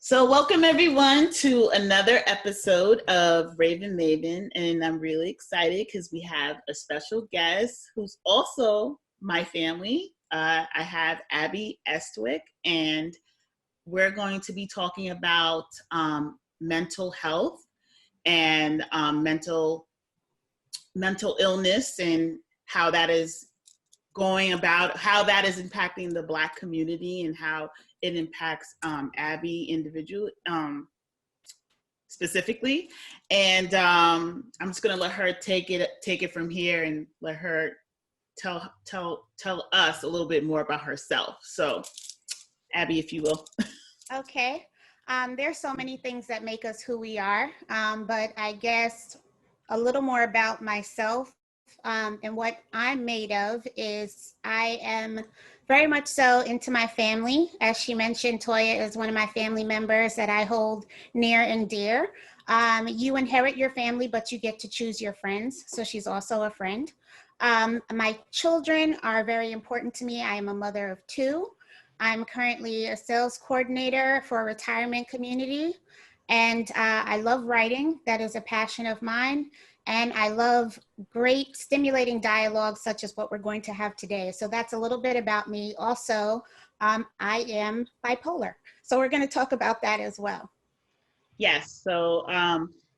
So welcome everyone to another episode of Raven Maven, and I'm really excited because we have a special guest who's also my family. I have Abby Estwick, and we're going to be talking about mental health and mental illness and how that is how that is impacting the Black community and how it impacts Abby individually, specifically. And I'm just gonna let her take it from here and let her tell us a little bit more about herself. So, Abby, if you will. Okay. There's so many things that make us who we are, but I guess a little more about myself and what I'm made of is I am very much so into my family. As she mentioned, Toya is one of my family members that I hold near and dear. You inherit your family, but you get to choose your friends. So she's also a friend. My children are very important to me. I am a mother of two. I'm currently a sales coordinator for a retirement community, and I love writing. That is a passion of mine. And I love great stimulating dialogue such as what we're going to have today. So that's a little bit about me. Also, I am bipolar. So we're going to talk about that as well. Yes. So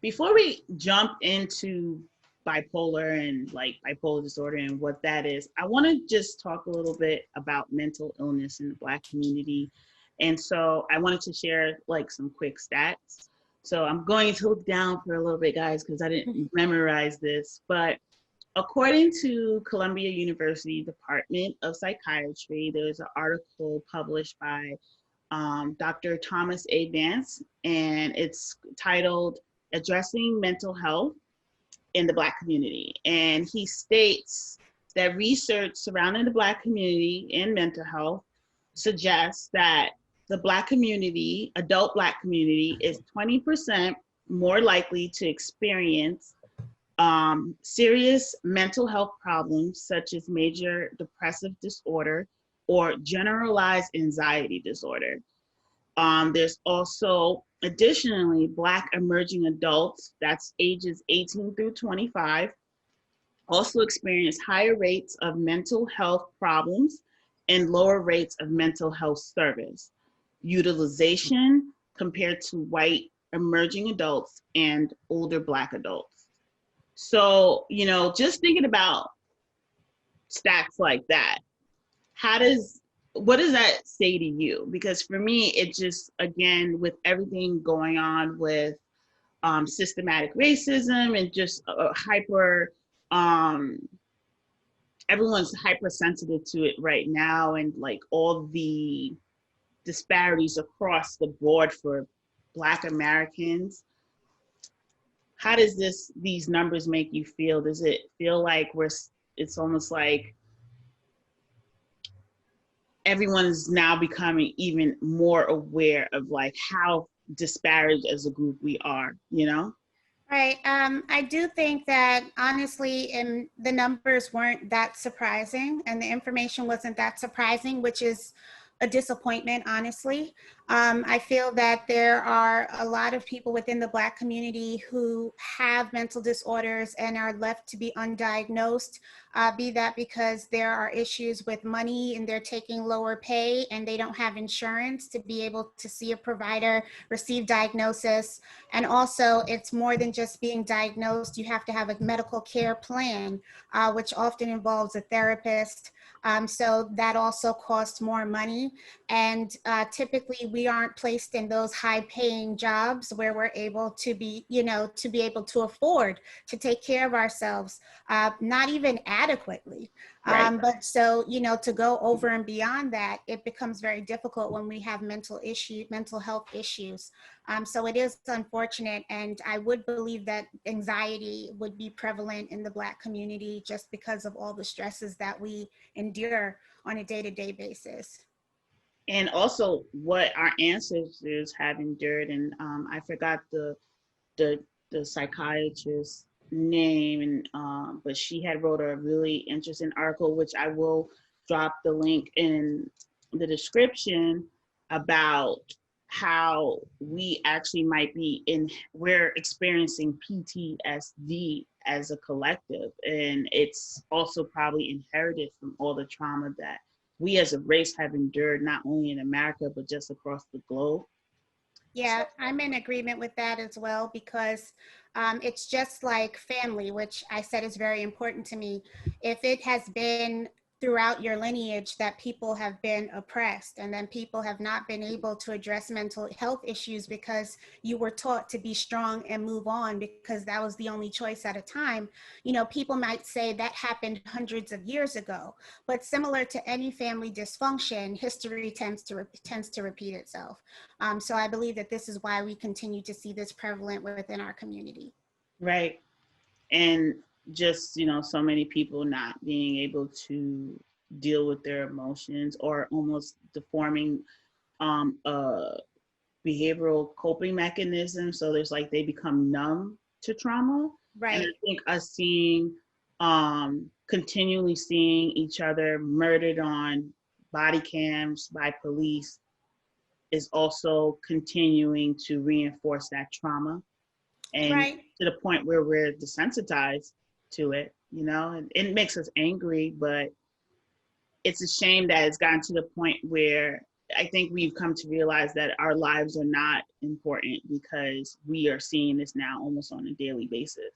before we jump into bipolar and like bipolar disorder and what that is, I want to just talk a little bit about mental illness in the Black community. And so I wanted to share like some quick stats. So I'm going to look down for a little bit, guys, because I didn't memorize this. But according to Columbia University Department of Psychiatry, there's an article published by Dr. Thomas A. Vance, and it's titled Addressing Mental Health in the Black Community. And he states that research surrounding the Black community and mental health suggests that the Black community, adult Black community, is 20% more likely to experience serious mental health problems such as major depressive disorder or generalized anxiety disorder. There's also, additionally, Black emerging adults, that's ages 18 through 25, also experience higher rates of mental health problems and lower rates of mental health service utilization compared to white emerging adults and older Black adults. So, just thinking about stats like that, what does that say to you? Because for me, it just, again, with everything going on with systematic racism and just everyone's hypersensitive to it right now, and like all the disparities across the board for Black Americans. How does these numbers make you feel? Does it feel like it's almost like everyone's now becoming even more aware of like how disparate as a group we are, Right. I do think that honestly, the numbers weren't that surprising and the information wasn't that surprising, which is a disappointment, honestly. I feel that there are a lot of people within the Black community who have mental disorders and are left to be undiagnosed, be that because there are issues with money and they're taking lower pay and they don't have insurance to be able to see a provider, receive diagnosis. And also, it's more than just being diagnosed. You have to have a medical care plan, which often involves a therapist. So that also costs more money. And typically we aren't placed in those high paying jobs where we're able to be, to be able to afford to take care of ourselves, not even adequately. Right. But so, to go over and beyond that, it becomes very difficult when we have mental health issues. So it is unfortunate. And I would believe that anxiety would be prevalent in the Black community just because of all the stresses that we endure on a day-to-day basis. And also what our ancestors have endured. And I forgot the psychiatrist's name, and but she had wrote a really interesting article, which I will drop the link in the description, about how we actually might be we're experiencing PTSD as a collective. And it's also probably inherited from all the trauma that we as a race have endured, not only in America, but just across the globe. Yeah, I'm in agreement with that as well, because it's just like family, which I said is very important to me. If it has been throughout your lineage that people have been oppressed, and then people have not been able to address mental health issues because you were taught to be strong and move on because that was the only choice at a time, you know, people might say that happened hundreds of years ago. But similar to any family dysfunction, history tends to repeat itself. So I believe that this is why we continue to see this prevalent within our community. Right. And just, so many people not being able to deal with their emotions, or almost deforming a behavioral coping mechanism. So there's like they become numb to trauma. And I Right. think us continually seeing each other murdered on body cams by police is also continuing to reinforce that trauma, and Right. to the point where we're desensitized to it, and it makes us angry. But it's a shame that it's gotten to the point where I think we've come to realize that our lives are not important because we are seeing this now almost on a daily basis.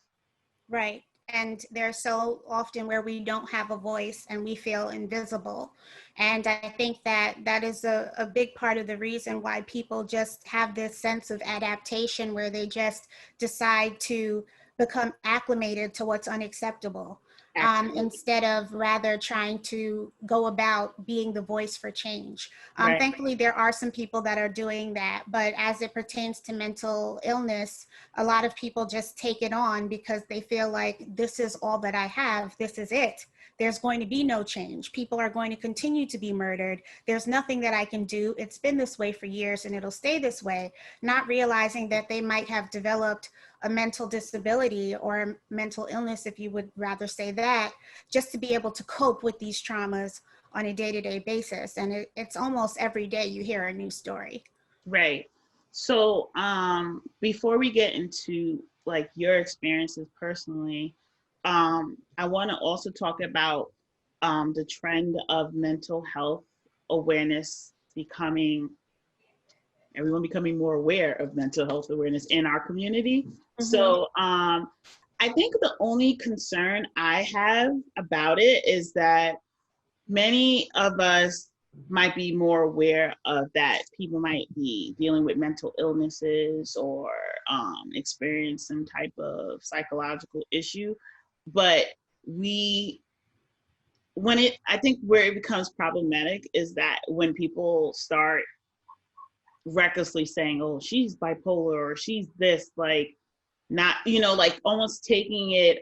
Right. And there's so often where we don't have a voice and we feel invisible. And I think that that is a big part of the reason why people just have this sense of adaptation where they just decide to become acclimated to what's unacceptable. Absolutely. Instead of rather trying to go about being the voice for change. Right. Thankfully, there are some people that are doing that, but as it pertains to mental illness, a lot of people just take it on because they feel like this is all that I have. This is it. There's going to be no change. People are going to continue to be murdered. There's nothing that I can do. It's been this way for years and it'll stay this way, not realizing that they might have developed a mental disability or a mental illness, if you would rather say that, just to be able to cope with these traumas on a day-to-day basis. And it's almost every day you hear a new story. Right. So, before we get into like your experiences personally, I want to also talk about the trend of mental health awareness everyone becoming more aware of mental health awareness in our community. Mm-hmm. So, I think the only concern I have about it is that many of us might be more aware of that people might be dealing with mental illnesses, or experience some type of psychological issue. But I think where it becomes problematic is that when people start recklessly saying, oh, she's bipolar or she's this, like, not, like almost taking it,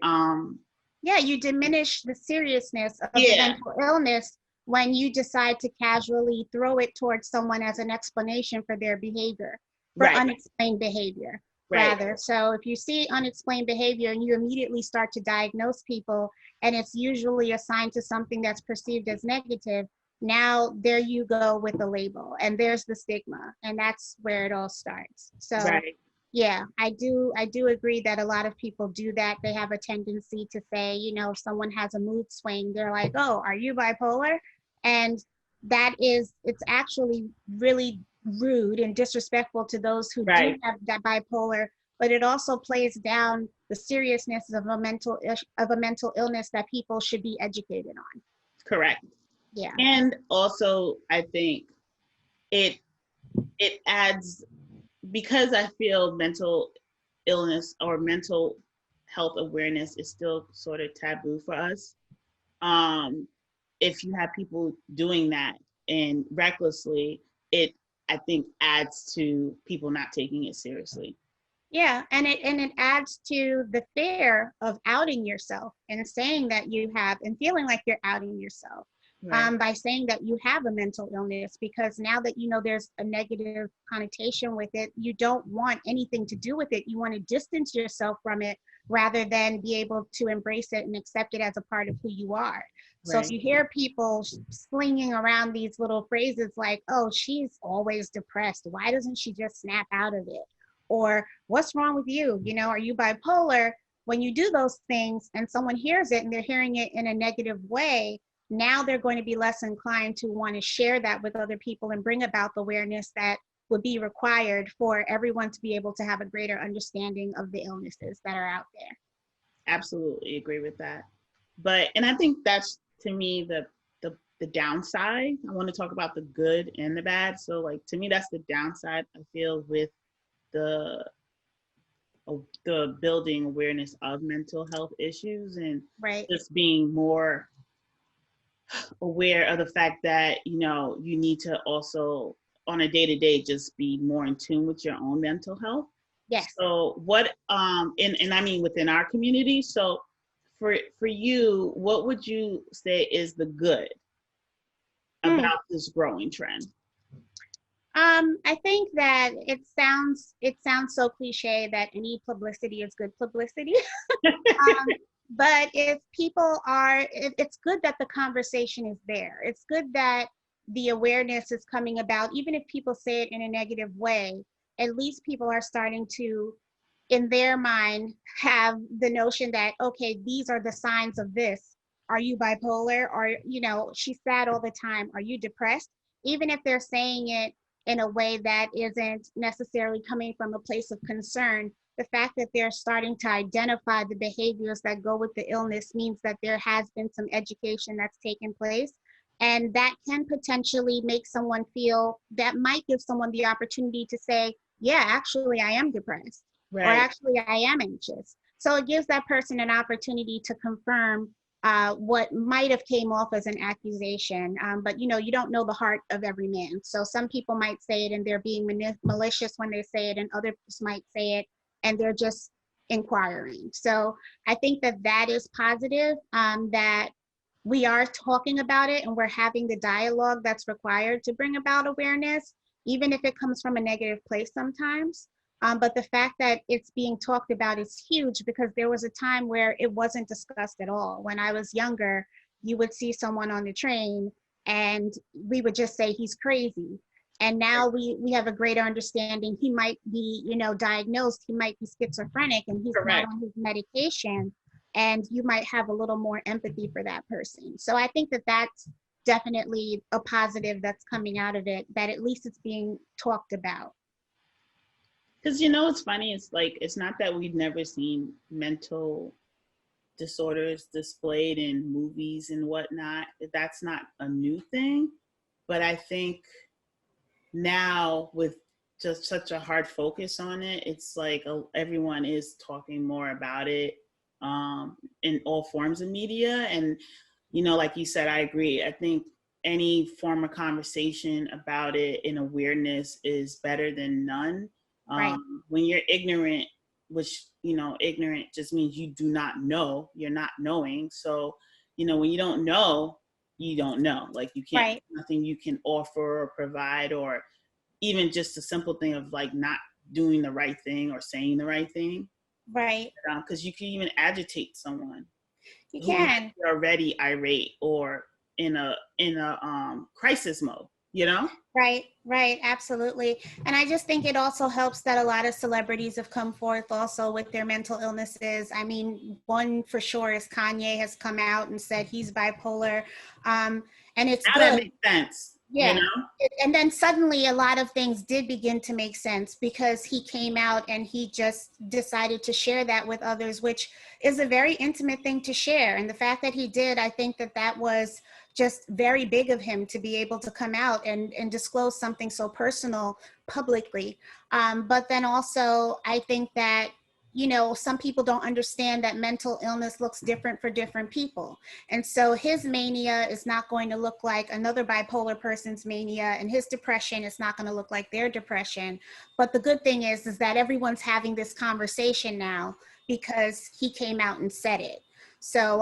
yeah, you diminish the seriousness of the yeah, mental illness when you decide to casually throw it towards someone as an explanation for their behavior, for right, unexplained behavior, right, rather. So if you see unexplained behavior and you immediately start to diagnose people, and it's usually assigned to something that's perceived as negative, now there you go with a label, and there's the stigma, and that's where it all starts. So right, yeah, I do agree that a lot of people do that. They have a tendency to say, you know, if someone has a mood swing, they're like, "Oh, are you bipolar?" And it's actually really rude and disrespectful to those who do right, have that bipolar, but it also plays down the seriousness of a mental illness that people should be educated on. correct. Yeah. And also, I think it it adds, because I feel mental illness or mental health awareness is still sort of taboo for us. Um, if you have people doing that and recklessly, it, I think, adds to people not taking it seriously. Yeah, and it adds to the fear of outing yourself and saying that you have and feeling like you're outing yourself, Right. by saying that you have a mental illness, because now that you know there's a negative connotation with it, you don't want anything to do with it. You want to distance yourself from it rather than be able to embrace it and accept it as a part of who you are. So if Right. you hear people slinging around these little phrases like, oh, she's always depressed, why doesn't she just snap out of it? Or what's wrong with you? You know, are you bipolar? When you do those things and someone hears it and they're hearing it in a negative way, now they're going to be less inclined to want to share that with other people and bring about the awareness that would be required for everyone to be able to have a greater understanding of the illnesses that are out there. Absolutely agree with that. And I think that's, to me, the downside. I want to talk about the good and the bad. So like, to me, that's the downside, I feel, with the building awareness of mental health issues, and Right. just being more aware of the fact that, you know, you need to also on a day-to-day just be more in tune with your own mental health. Yes. So what and I mean within our community, so for you, what would you say is the good about this growing trend? I think that it sounds so cliche that any publicity is good publicity. But if people are, it's good that the conversation is there. It's good that the awareness is coming about, even if people say it in a negative way. At least people are starting to, in their mind, have the notion that, okay, these are the signs of this. Are you bipolar? Or, you know, she's sad all the time. Are you depressed? Even if they're saying it in a way that isn't necessarily coming from a place of concern, the fact that they're starting to identify the behaviors that go with the illness means that there has been some education that's taken place. And that can potentially make someone feel, that might give someone the opportunity to say, yeah, actually, I am depressed. Right. Or actually, I am anxious. So it gives that person an opportunity to confirm what might have came off as an accusation. But, you know, you don't know the heart of every man. So some people might say it and they're being malicious when they say it, and others might say it and they're just inquiring. So I think that that is positive, that we are talking about it and we're having the dialogue that's required to bring about awareness, even if it comes from a negative place sometimes. But the fact that it's being talked about is huge, because there was a time where it wasn't discussed at all. When I was younger, you would see someone on the train and we would just say he's crazy. And now we have a greater understanding. He might be, you know, diagnosed, he might be schizophrenic and he's Correct. not on his medication. And you might have a little more empathy for that person. So I think that that's definitely a positive that's coming out of it, that at least it's being talked about. Because, you know, it's funny, it's like, it's not that we've never seen mental disorders displayed in movies and whatnot. That's not a new thing. But I think now, with just such a hard focus on it, it's like everyone is talking more about it in all forms of media. And, you know, like you said, I agree. I think any form of conversation about it in awareness is better than none. Right. When you're ignorant, which, you know, ignorant just means you do not know, you're not knowing. So, you know, when you don't know, you don't know. Like, you can't, Right. nothing you can offer or provide, or even just a simple thing of like not doing the right thing or saying the right thing. Right. Because you can even agitate someone. You can. Who already irate or in a crisis mode, you know? Right, right, absolutely. And I just think it also helps that a lot of celebrities have come forth also with their mental illnesses. I mean, one for sure is Kanye has come out and said he's bipolar. And it's Now good. That makes sense. Yeah. You know? And then suddenly a lot of things did begin to make sense because he came out and he just decided to share that with others, which is a very intimate thing to share. And the fact that he did, I think that that was just very big of him to be able to come out and disclose something so personal publicly. But then also, I think that, you know, some people don't understand that mental illness looks different for different people. And so his mania is not going to look like another bipolar person's mania, and his depression is not going to look like their depression. But the good thing is that everyone's having this conversation now because he came out and said it. So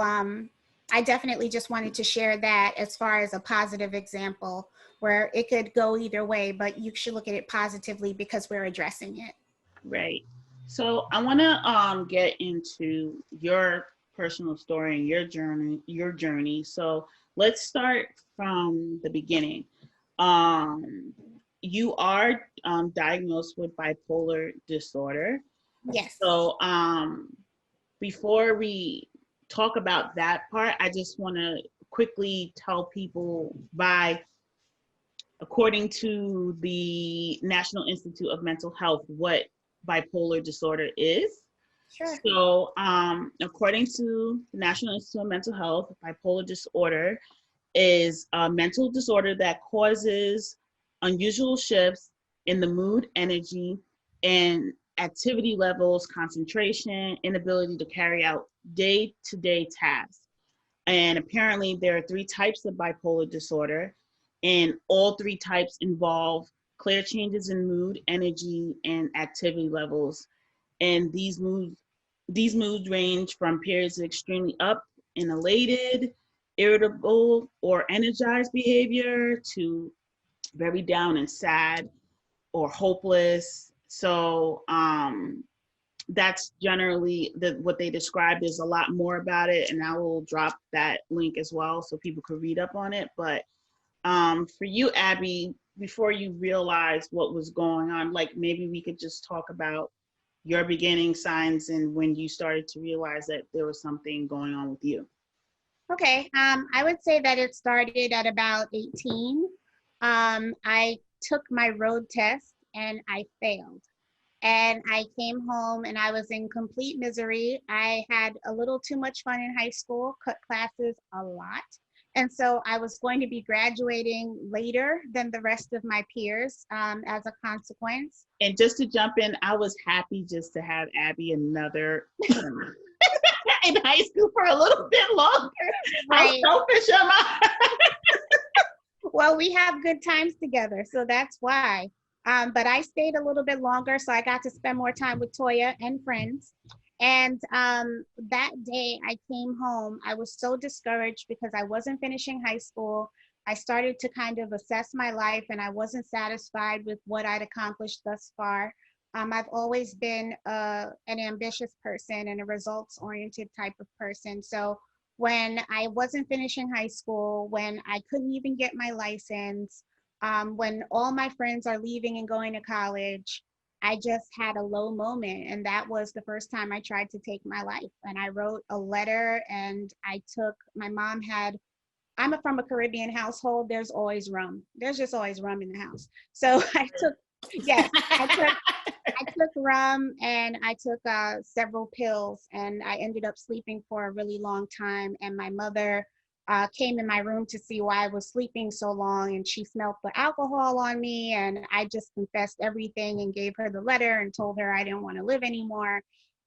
I definitely just wanted to share that as far as a positive example where it could go either way, but you should look at it positively because we're addressing it. Right. So I want to get into your personal story and your journey. So let's start from the beginning. Um, you are diagnosed with bipolar disorder. Yes. So before we talk about that part, I just want to quickly tell people according to the National Institute of Mental Health, what bipolar disorder is. Sure. So, according to the National Institute of Mental Health, bipolar disorder is a mental disorder that causes unusual shifts in the mood, energy, and activity levels, concentration, inability to carry out day to day tasks. And apparently, there are three types of bipolar disorder, and all three types involve clear changes in mood, energy, and activity levels. And these moods range from periods of extremely up and elated, irritable, or energized behavior to very down and sad or hopeless. So that's generally what they described. There's a lot more about it, and I will drop that link as well so people could read up on it. But for you, Abby, before you realized what was going on, like maybe we could just talk about your beginning signs and when you started to realize that there was something going on with you. Okay. I would say that it started at about 18. I took my road test and I failed. And I came home and I was in complete misery. I had a little too much fun in high school, cut classes a lot. And so I was going to be graduating later than the rest of my peers as a consequence. And just to jump in, I was happy just to have Abby another in high school for a little bit longer. Right. How selfish am I? Well, we have good times together, so that's why. But I stayed a little bit longer, so I got to spend more time with Toya and friends. And that day I came home, I was so discouraged because I wasn't finishing high school. I started to kind of assess my life and I wasn't satisfied with what I'd accomplished thus far. I've always been an ambitious person and a results-oriented type of person. So when I wasn't finishing high school, when I couldn't even get my license, when all my friends are leaving and going to college, I just had a low moment. And that was the first time I tried to take my life. And I wrote a letter and my mom I'm from a Caribbean household. There's always rum. There's just always rum in the house. So yes, I took rum and I took several pills and I ended up sleeping for a really long time. And my mother came in my room to see why I was sleeping so long, and she smelled the alcohol on me, and I just confessed everything and gave her the letter and told her I didn't want to live anymore.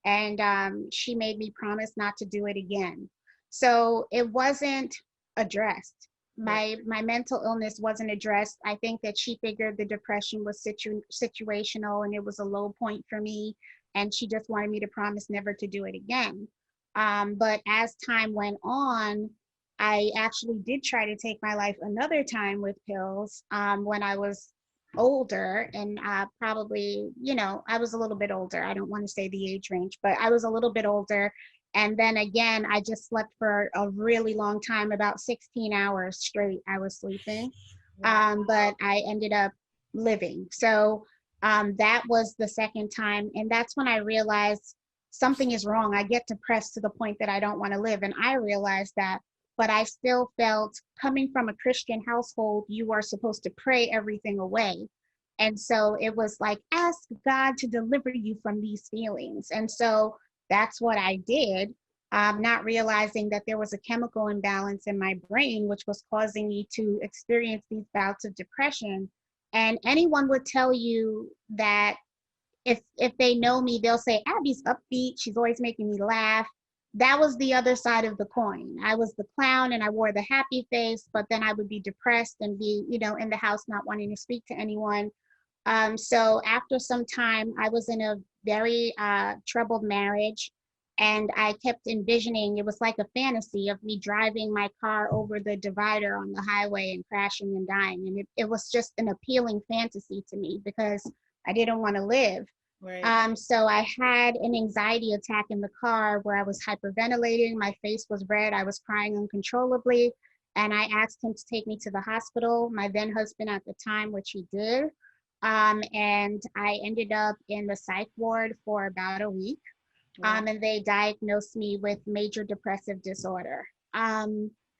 And she made me promise not to do it again. So it wasn't addressed. My mental illness wasn't addressed. I think that she figured the depression was situational and it was a low point for me, and she just wanted me to promise never to do it again. But as time went on, I actually did try to take my life another time with pills when I was older, and probably, I was a little bit older. I don't want to say the age range, but I was a little bit older. And then again, I just slept for a really long time, about 16 hours straight. I was sleeping, but I ended up living. So that was the second time. And that's when I realized something is wrong. I get depressed to the point that I don't want to live. And I realized that, but I still felt, coming from a Christian household, you are supposed to pray everything away. And so it was like, ask God to deliver you from these feelings. And so that's what I did, not realizing that there was a chemical imbalance in my brain, which was causing me to experience these bouts of depression. And anyone would tell you that if they know me, they'll say, Abby's upbeat, she's always making me laugh. That was the other side of the coin. I was the clown and I wore the happy face, but then I would be depressed and be, in the house not wanting to speak to anyone. So after some time, I was in a very troubled marriage, and I kept envisioning, it was like a fantasy of me driving my car over the divider on the highway and crashing and dying. And it was just an appealing fantasy to me because I didn't want to live. Right. So I had an anxiety attack in the car where I was hyperventilating. My face was red. I was crying uncontrollably. And I asked him to take me to the hospital, my then husband at the time, which he did. And I ended up in the psych ward for about a week. Wow. And they diagnosed me with major depressive disorder.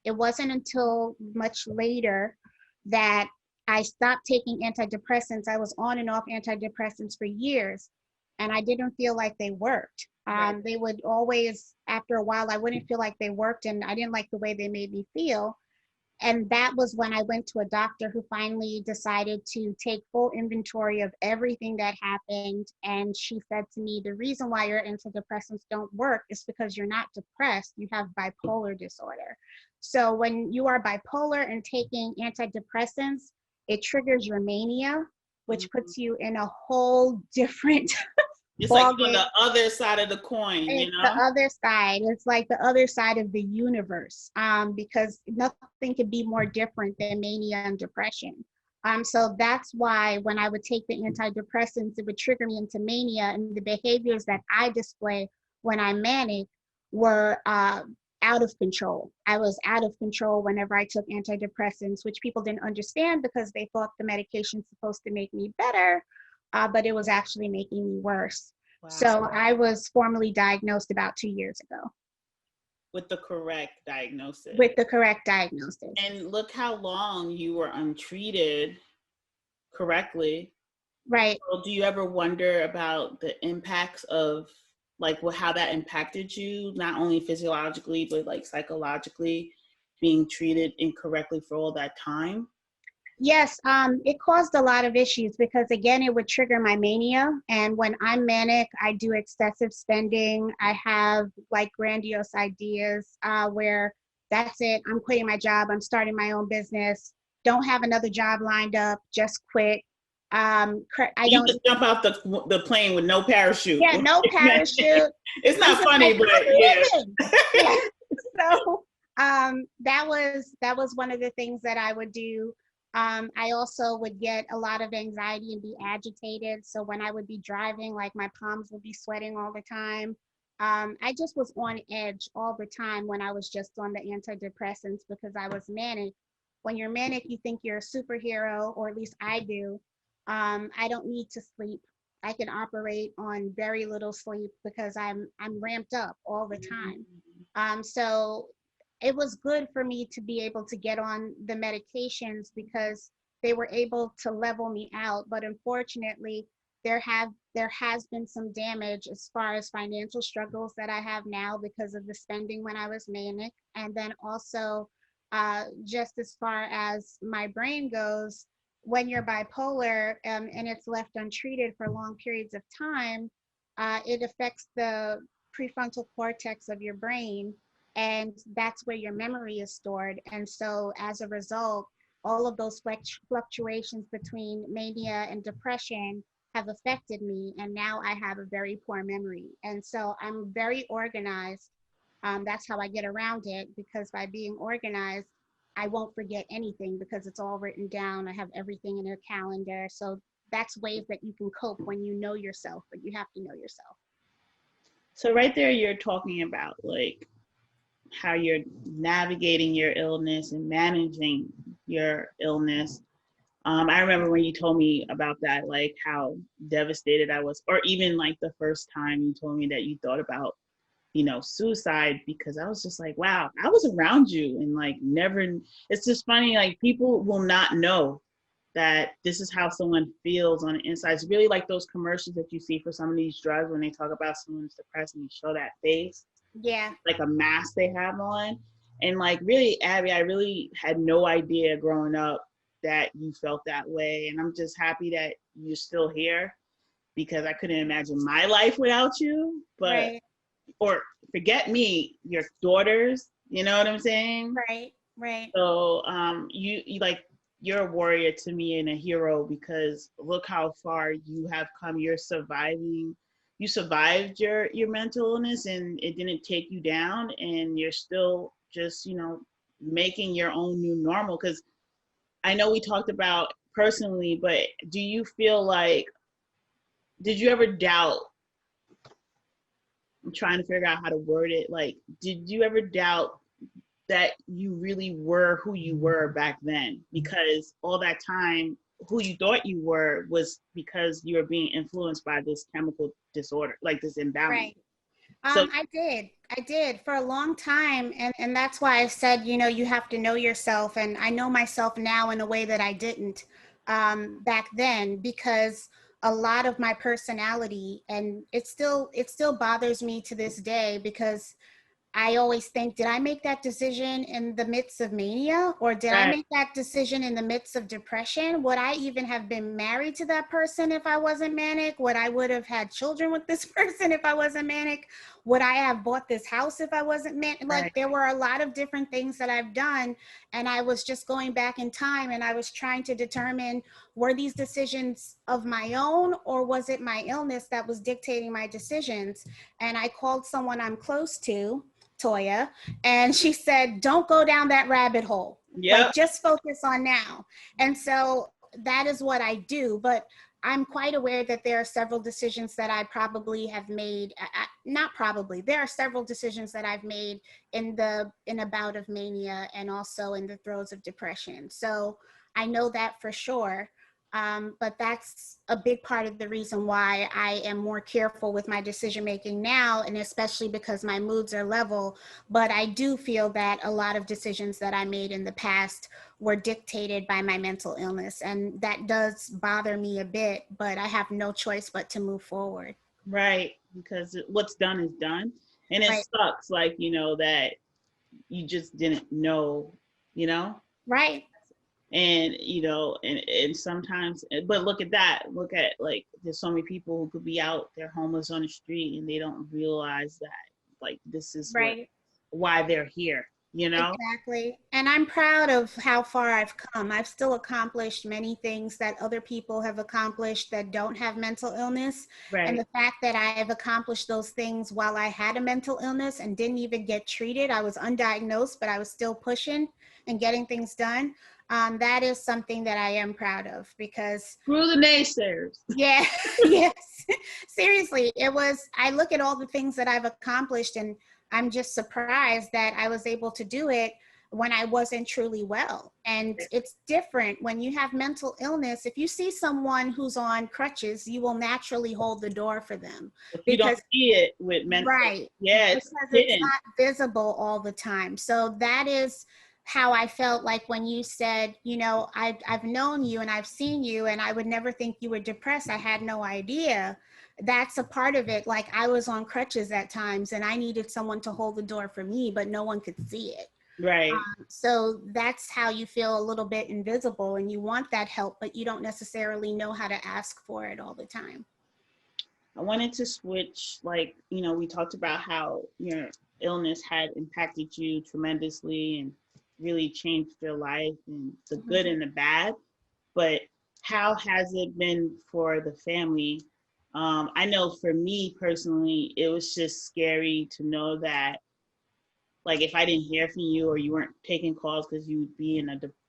It wasn't until much later that I stopped taking antidepressants. I was on and off antidepressants for years, and I didn't feel like they worked. Right. They would always, after a while, I wouldn't feel like they worked, and I didn't like the way they made me feel. And that was when I went to a doctor who finally decided to take full inventory of everything that happened. And she said to me, the reason why your antidepressants don't work is because you're not depressed, you have bipolar disorder. So when you are bipolar and taking antidepressants, it triggers your mania, which Mhm. puts you in a whole different It's like on ballgame. the other side of the coin, you It's the know? other side. It's like the other side of the universe, because nothing could be more different than mania and depression. So that's why when I would take the antidepressants, it would trigger me into mania, and the behaviors that I display when I'm manic were out of control. I was out of control whenever I took antidepressants, which people didn't understand because they thought the medication's supposed to make me better, but it was actually making me worse. Wow. So I was formally diagnosed about 2 years ago With the correct diagnosis. with the correct diagnosis. And look how long you were untreated correctly. Right. So do you ever wonder about the impacts of like how that impacted you, not only physiologically, but like psychologically, being treated incorrectly for all that time? Yes, it caused a lot of issues because again, it would trigger my mania. And when I'm manic, I do excessive spending. I have like grandiose ideas where that's it. I'm quitting my job. I'm starting my own business. Don't have another job lined up. Just quit. I You don't. could jump out the plane with no parachute. Yeah, no parachute. It's I'm not just like, funny, but I'm yeah. living. Yeah. So that was one of the things that I would do. I also would get a lot of anxiety and be agitated. So when I would be driving, like my palms would be sweating all the time. I just was on edge all the time when I was just on the antidepressants because I was manic. When you're manic, you think you're a superhero, or at least I do. I don't need to sleep. I can operate on very little sleep because I'm ramped up all the time. So it was good for me to be able to get on the medications because they were able to level me out. But unfortunately, there has been some damage as far as financial struggles that I have now because of the spending when I was manic, and then also just as far as my brain goes, when you're bipolar and it's left untreated for long periods of time, it affects the prefrontal cortex of your brain, and that's where your memory is stored. And so as a result, all of those fluctuations between mania and depression have affected me, and now I have a very poor memory. And so I'm very organized. That's how I get around it, because by being organized, I won't forget anything because it's all written down. I have everything in a calendar. So that's ways that you can cope when you know yourself, but you have to know yourself. So right there, you're talking about like how you're navigating your illness and managing your illness. I remember when you told me about that, like how devastated I was, or even like the first time you told me that you thought about, suicide, because I was just like, wow, I was around you and like never, it's just funny, like people will not know that this is how someone feels on the inside. It's really like those commercials that you see for some of these drugs when they talk about someone's depressed and you show that face, Yeah. like a mask they have on. And like really, Abby, I really had no idea growing up that you felt that way. And I'm just happy that you're still here because I couldn't imagine my life without you. But Right. or forget me, your daughters, you know what I'm saying? Right. Right. So you like you're a warrior to me and a hero because look how far you have come. You're surviving. You survived your mental illness and it didn't take you down, and you're still just making your own new normal. Because I know we talked about personally, but do you feel like did you ever doubt, I'm trying to figure out how to word it, like, did you ever doubt that you really were who you were back then? Because all that time, who you thought you were was because you were being influenced by this chemical disorder, like this imbalance. Right. So I did for a long time. And that's why I said, you know, you have to know yourself. And I know myself now in a way that I didn't back then, because a lot of my personality, and it still bothers me to this day, because I always think, did I make that decision in the midst of mania, or did I right, make that decision in the midst of depression? Would I even have been married to that person if I wasn't manic? Would I would have had children with this person if I wasn't manic? Would I have bought this house if I wasn't manic? right, Like, there were a lot of different things that I've done, and I was just going back in time, and I was trying to determine, were these decisions of my own, or was it my illness that was dictating my decisions? And I called someone I'm close to, Toya, and she said, don't go down that rabbit hole. yep, Like, just focus on now. And so that is what I do. But I'm quite aware that there are several decisions that I probably have made. Not probably, there are several decisions that I've made in a bout of mania, and also in the throes of depression. So I know that for sure. But that's a big part of the reason why I am more careful with my decision making now, and especially because my moods are level. But I do feel that a lot of decisions that I made in the past were dictated by my mental illness, and that does bother me a bit, but I have no choice but to move forward. right. Because what's done is done. And it Right, sucks, like, that you just didn't know, you know? right, And and sometimes, but look at that, look at, like, there's so many people who could be out there homeless on the street, and they don't realize that, like, this is right. why they're here. Exactly. And I'm proud of how far I've come. I've still accomplished many things that other people have accomplished that don't have mental illness. And Right, the fact that I have accomplished those things while I had a mental illness and didn't even get treated, I was undiagnosed, but I was still pushing and getting things done. That is something that I am proud of, because screw the naysayers. yeah, yes. Seriously, I look at all the things that I've accomplished, and I'm just surprised that I was able to do it when I wasn't truly well. And it's different when you have mental illness. If you see someone who's on crutches, you will naturally hold the door for them, If you don't because see it with mental, right, yeah, because it's it's hidden. not visible all the time. So that is how I felt like when you said, you know, I've known you and I've seen you, and I would never think you were depressed. I had no idea. That's a part of it. Like, I was on crutches at times, and I needed someone to hold the door for me, but no one could see it. Right. So that's how you feel a little bit invisible, and you want that help, but you don't necessarily know how to ask for it all the time. I wanted to switch, like, we talked about how your illness had impacted you tremendously and really changed your life, and the good Mhm. and the bad. But how has it been for the family? I know for me personally, it was just scary to know that, like, if I didn't hear from you, or you weren't taking calls because you would be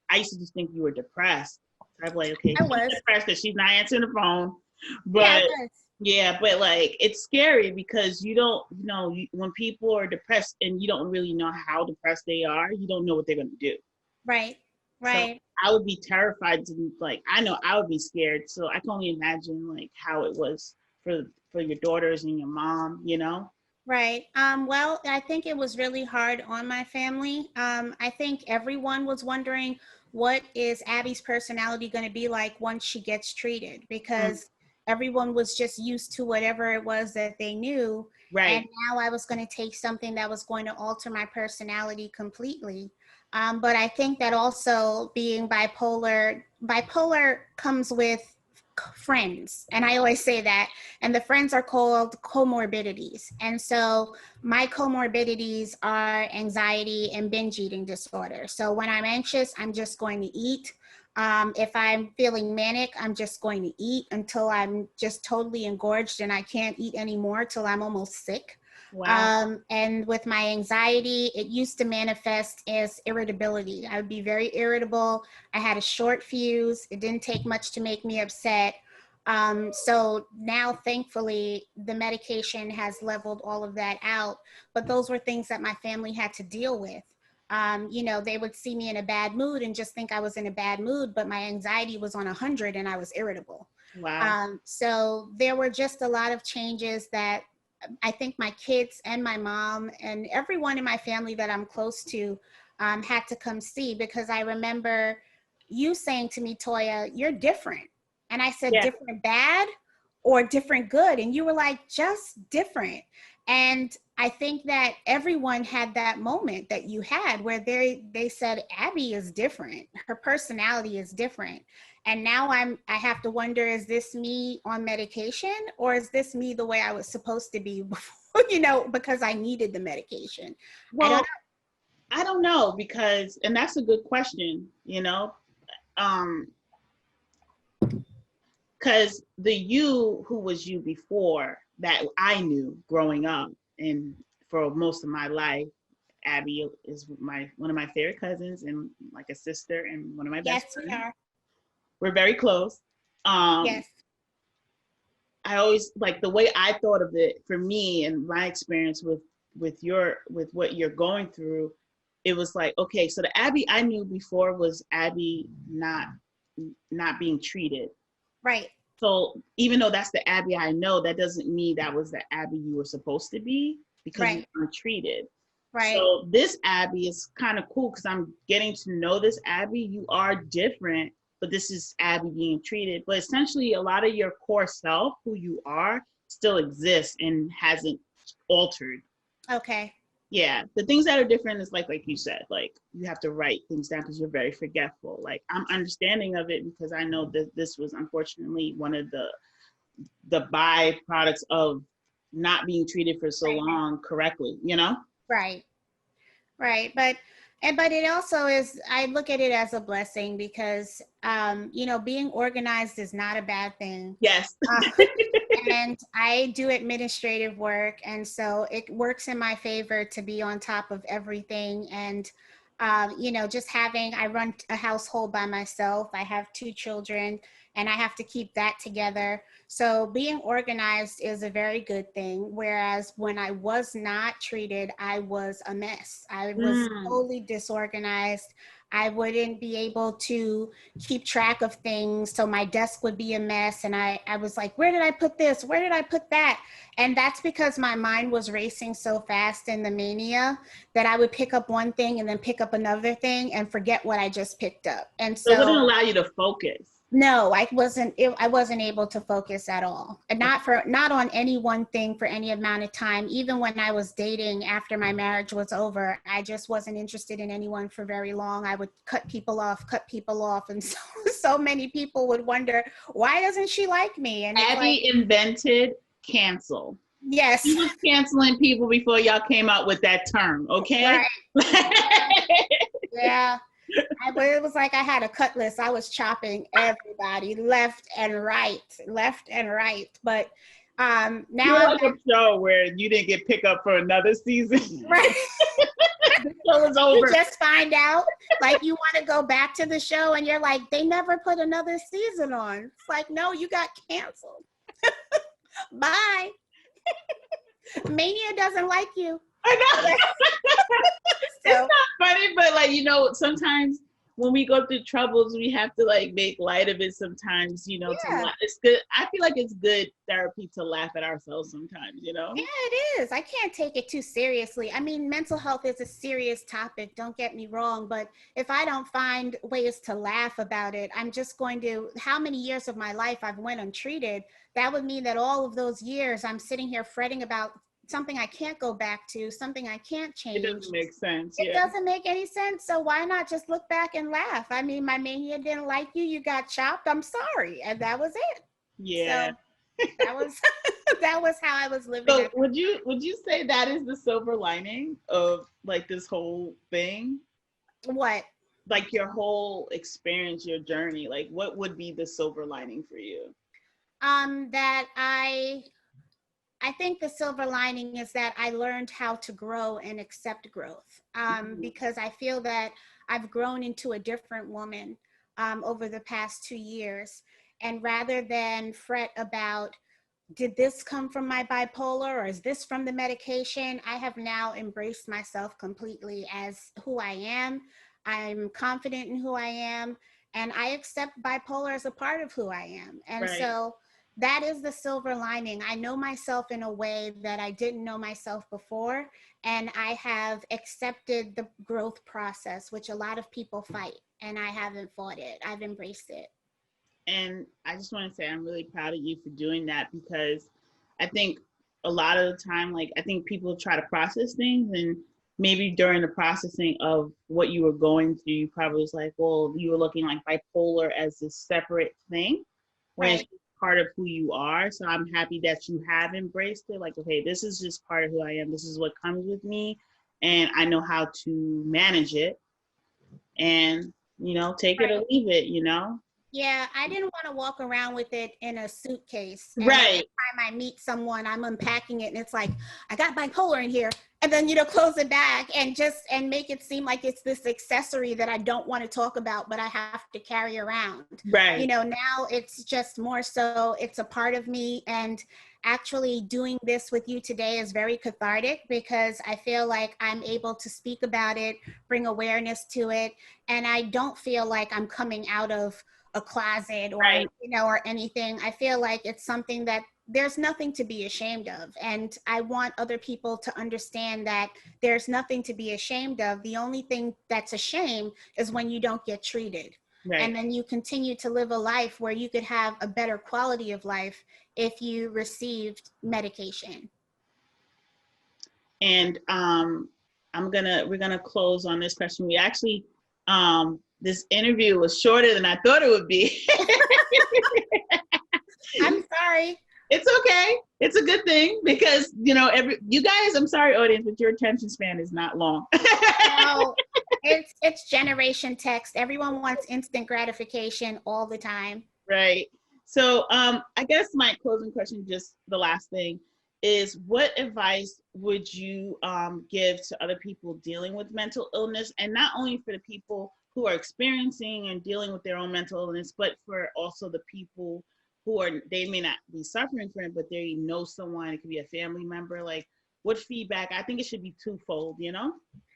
I used to just think you were depressed. So I'm like, okay, I she's was. depressed because she's not answering the phone. Yeah, I But was. yeah, but like, it's scary because you don't, when people are depressed and you don't really know how depressed they are, you don't know what they're going to do. Right. So Right. I would be terrified to, like, I know I would be scared. So I can only imagine, like, how it was for your daughters and your mom. Right. Well, I think it was really hard on my family. I think everyone was wondering, what is Abby's personality going to be like once she gets treated? Mm, Because everyone was just used to whatever it was that they knew. And right. now I was going to take something that was going to alter my personality completely. But I think that also being bipolar comes with friends. And I always say that. And the friends are called comorbidities. And so my comorbidities are anxiety and binge eating disorder. So when I'm anxious, I'm just going to eat. If I'm feeling manic, I'm just going to eat until I'm just totally engorged and I can't eat anymore till I'm almost sick. Wow. And with my anxiety, it used to manifest as irritability. I would be very irritable. I had a short fuse. It didn't take much to make me upset. So now, thankfully, the medication has leveled all of that out. But those were things that my family had to deal with. You know, they would see me in a bad mood and just think I was in a bad mood, but my anxiety was on 100 and I was irritable. Wow. So there were just a lot of changes that I think my kids and my mom and everyone in my family that I'm close to had to come see, because I remember you saying to me, Toya, you're different. And I said, Yeah. different bad or different good? And you were like, just different. And I think that everyone had that moment that you had where they said, Abby is different. Her personality is different. And now I have to wonder, is this me on medication, or is this me the way I was supposed to be before, you know, because I needed the medication? Well, I don't know. I don't know, because, and that's a good question, you know, because the you who was you before that I knew growing up and for most of my life, Abby is one of my favorite cousins and like a sister and one of my best Yes, we friends. are. We're very close. Yes. I always like the way I thought of it for me and my experience with what you're going through. It was like, okay, so the Abby I knew before was Abby not being treated. Right. So even though that's the Abby I know, that doesn't mean that was the Abby you were supposed to be, because you Right. weren't treated. Right. So this Abby is kind of cool because I'm getting to know this Abby. You are different, but this is Abby being treated. But essentially, a lot of your core self, who you are, still exists and hasn't altered. Okay. Yeah, the things that are different is like you said, like you have to write things down because you're very forgetful. Like I'm understanding of it because I know that this was unfortunately one of the byproducts of not being treated for so Right. long correctly, you know? Right. Right. But it also is, I look at it as a blessing because, you know, being organized is not a bad thing. Yes. And I do administrative work. And so it works in my favor to be on top of everything. And, you know, I run a household by myself. I have 2 children and I have to keep that together. So being organized is a very good thing. Whereas when I was not treated, I was a mess. I was totally disorganized. I wouldn't be able to keep track of things. So my desk would be a mess. And I was like, where did I put this? Where did I put that? And that's because my mind was racing so fast in the mania that I would pick up one thing and then pick up another thing and forget what I just picked up. And So it wouldn't so allow you to focus. no, I wasn't able to focus at all. And not on any one thing for any amount of time. Even when I was dating after my marriage was over, I just wasn't interested in anyone for very long. I would cut people off. And so many people would wonder, why doesn't she like me? And it's Abby invented cancel. yes. She was canceling people before y'all came out with that term, okay? Right. Yeah. It was like I had a cutlass. I was chopping everybody left and right. But now You're I'm like a show where you didn't get picked up for another season. right. The show is over. You just find out, like you want to go back to the show and you're like, they never put another season on. It's like, no, you got canceled. Bye. Mania doesn't like you. I know. It's not funny, but like, you know, sometimes when we go through troubles, we have to like make light of it sometimes, you know, Yeah. it's good. I feel like it's good therapy to laugh at ourselves sometimes, you know? Yeah, it is. I can't take it too seriously. I mean, mental health is a serious topic, don't get me wrong, but if I don't find ways to laugh about it, I'm just going to, how many years of my life I've went untreated, that would mean that all of those years I'm sitting here fretting about something I can't go back to, something I can't change. It doesn't make sense. It doesn't make any sense. So why not just look back and laugh? I mean, my mania didn't like you. You got chopped. I'm sorry. And that was it. Yeah. So that was that was how I was living. So would you say that is the silver lining of like this whole thing? What? Like your whole experience, your journey, like what would be the silver lining for you? That I think the silver lining is that I learned how to grow and accept growth, because I feel that I've grown into a different woman over the past 2 years. And rather than fret about, did this come from my bipolar or is this from the medication? I have now embraced myself completely as who I am. I'm confident in who I am, and I accept bipolar as a part of who I am. And Right. so that is the silver lining. I know myself in a way that I didn't know myself before, and I have accepted the growth process, which a lot of people fight, and I haven't fought it. I've embraced it. And I just want to say I'm really proud of you for doing that, because I think a lot of the time, like, I think people try to process things, and maybe during the processing of what you were going through, you probably was like, well, you were looking like bipolar as a separate thing, when Right. it's part of who you are. So I'm happy that you have embraced it. Like, okay, this is just part of who I am. This is what comes with me, and I know how to manage it, and, take it Right. or leave it, Yeah, I didn't want to walk around with it in a suitcase. And every Right. time I meet someone, I'm unpacking it and it's like, I got bipolar in here. And then, close it back and make it seem like it's this accessory that I don't want to talk about, but I have to carry around. Right. Now it's just more so it's a part of me. And actually doing this with you today is very cathartic, because I feel like I'm able to speak about it, bring awareness to it. And I don't feel like I'm coming out of a closet or, Right. or anything. I feel like it's something that there's nothing to be ashamed of. And I want other people to understand that there's nothing to be ashamed of. The only thing that's a shame is when you don't get treated. Right. And then you continue to live a life where you could have a better quality of life if you received medication. And we're gonna close on this question. We actually, this interview was shorter than I thought it would be. I'm sorry. It's okay. It's a good thing, because you guys, I'm sorry, audience, but your attention span is not long. No, it's generation text. Everyone wants instant gratification all the time. Right. So I guess my closing question, just the last thing, is what advice would you give to other people dealing with mental illness, and not only for the people who are experiencing and dealing with their own mental illness, but for also the people who they may not be suffering from it, but they know someone, it could be a family member, like, what feedback? I think it should be twofold,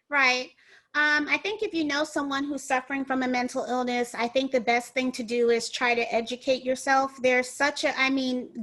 Right. I think if you know someone who's suffering from a mental illness, I think the best thing to do is try to educate yourself. There's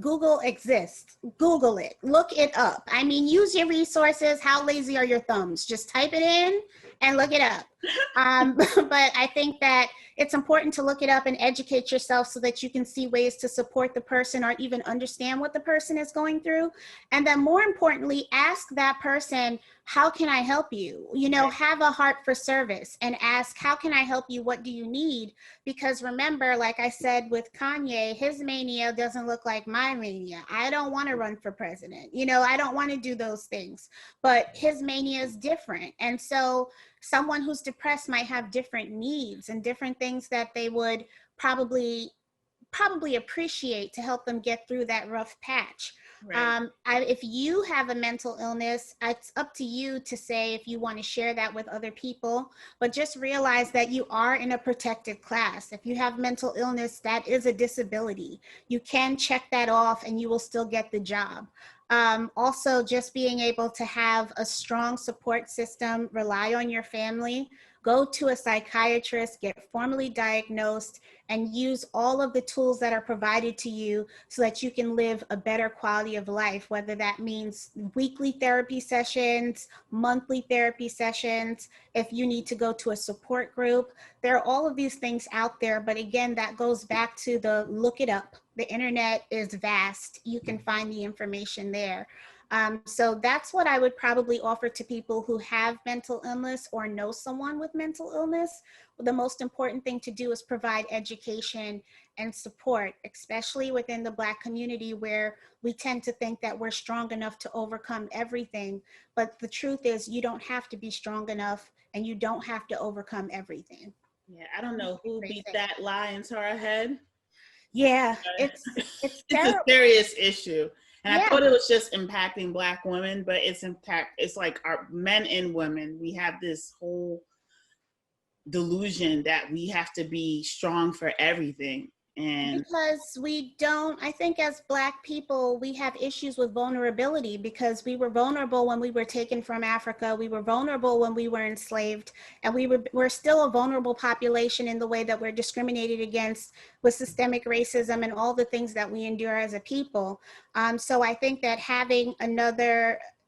Google exists. Google it. Look it up. Use your resources. How lazy are your thumbs? Just type it in and look it up. But I think that it's important to look it up and educate yourself so that you can see ways to support the person or even understand what the person is going through. And then more importantly, ask that person, how can I help you? Have a heart for service and ask, how can I help you? What do you need? Because remember, like I said with Kanye, his mania doesn't look like my mania. I don't want to run for president. I don't want to do those things, but his mania is different. And so someone who's depressed might have different needs and different things that they would probably appreciate to help them get through that rough patch. Right. If you have a mental illness, it's up to you to say if you want to share that with other people, but just realize that you are in a protected class. If you have mental illness, that is a disability. You can check that off and you will still get the job. Also, just being able to have a strong support system, rely on your family, go to a psychiatrist, get formally diagnosed, and use all of the tools that are provided to you so that you can live a better quality of life, whether that means weekly therapy sessions, monthly therapy sessions, if you need to go to a support group. There are all of these things out there, but again, that goes back to the look it up. The internet is vast. You can find the information there. So that's what I would probably offer to people who have mental illness or know someone with mental illness. The most important thing to do is provide education and support, especially within the Black community, where we tend to think that we're strong enough to overcome everything. But the truth is, you don't have to be strong enough and you don't have to overcome everything. Yeah, I don't know who beat that lie into our head. Yeah, it's it's a serious issue. And yeah. I thought it was just impacting Black women, but it's like our men and women. We have this whole delusion that we have to be strong for everything. And because we don't, I think as Black people, we have issues with vulnerability because we were vulnerable when we were taken from Africa. We were vulnerable when we were enslaved, and we're still a vulnerable population in the way that we're discriminated against with systemic racism and all the things that we endure as a people. So I think that having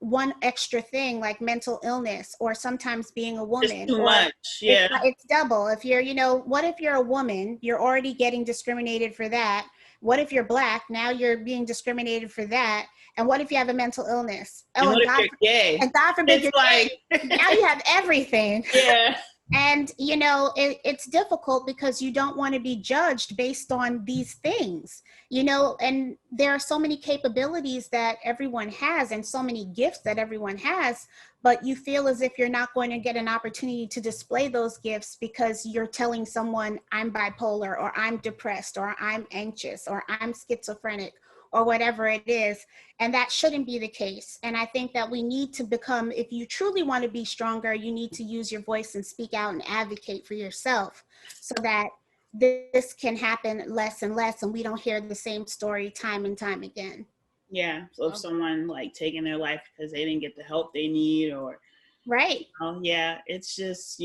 one extra thing like mental illness, or sometimes being a woman, it's too much. Yeah. It's double. If you're, what if you're a woman, you're already getting discriminated for that. What if you're Black? Now you're being discriminated for that. And what if you have a mental illness? And what if you're gay? And God forbid you're gay. Now you have everything. Yeah. And, it's difficult because you don't want to be judged based on these things, and there are so many capabilities that everyone has and so many gifts that everyone has, but you feel as if you're not going to get an opportunity to display those gifts because you're telling someone I'm bipolar, or I'm depressed, or I'm anxious, or I'm schizophrenic, or whatever it is. And that shouldn't be the case. And I think that we need to become, if you truly want to be stronger, you need to use your voice and speak out and advocate for yourself so that this can happen less and less, and we don't hear the same story time and time again. Yeah. So if someone like taking their life because they didn't get the help they need, or right. Yeah, it's just,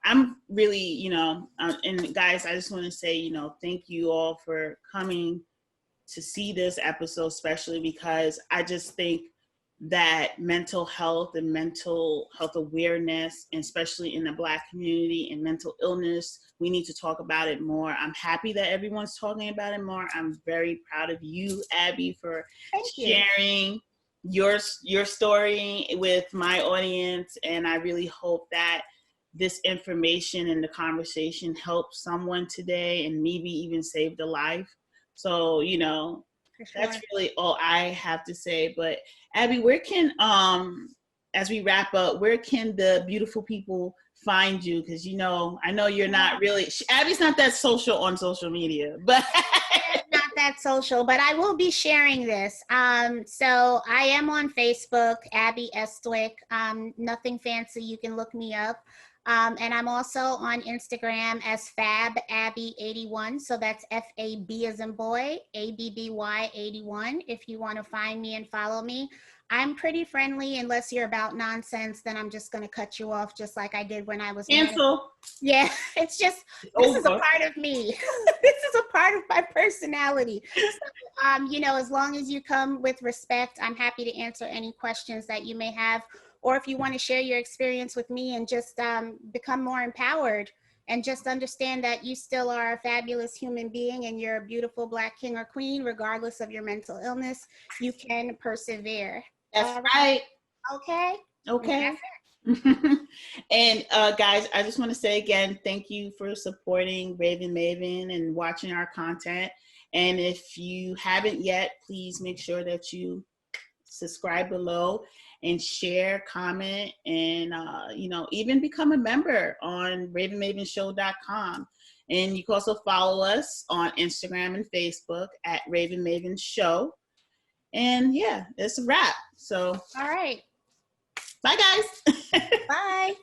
I'm really, and guys, I just want to say, thank you all for coming to see this episode, especially because I just think that mental health and mental health awareness, and especially in the Black community, and mental illness, we need to talk about it more. I'm happy that everyone's talking about it more. I'm very proud of you, Abby, for sharing your story with my audience. And I really hope that this information and the conversation helps someone today, and maybe even saved a life. So, that's really all I have to say. But Abby, where can, as we wrap up, where can the beautiful people find you? Because, I know you're not really, Abby's not that social on social media, but. Not that social, but I will be sharing this. So I am on Facebook, Abby Estwick. Nothing fancy, you can look me up. And I'm also on Instagram as FabAbby81. So that's FAB as in boy, ABBY81. If you want to find me and follow me, I'm pretty friendly. Unless you're about nonsense, then I'm just going to cut you off, just like I did when I was. Cancel. Yeah, it's just, this is a part of me. This is a part of my personality. So, as long as you come with respect, I'm happy to answer any questions that you may have. Or if you want to share your experience with me and just become more empowered, and just understand that you still are a fabulous human being, and you're a beautiful Black king or queen, regardless of your mental illness, you can persevere. That's right. Okay. Okay. And guys, I just want to say again, thank you for supporting Raven Maven and watching our content. And if you haven't yet, please make sure that you subscribe below and share, comment, and even become a member on ravenmavenshow.com. And you can also follow us on Instagram and Facebook at Raven Maven Show. And yeah, it's a wrap. So all right. bye guys. Bye.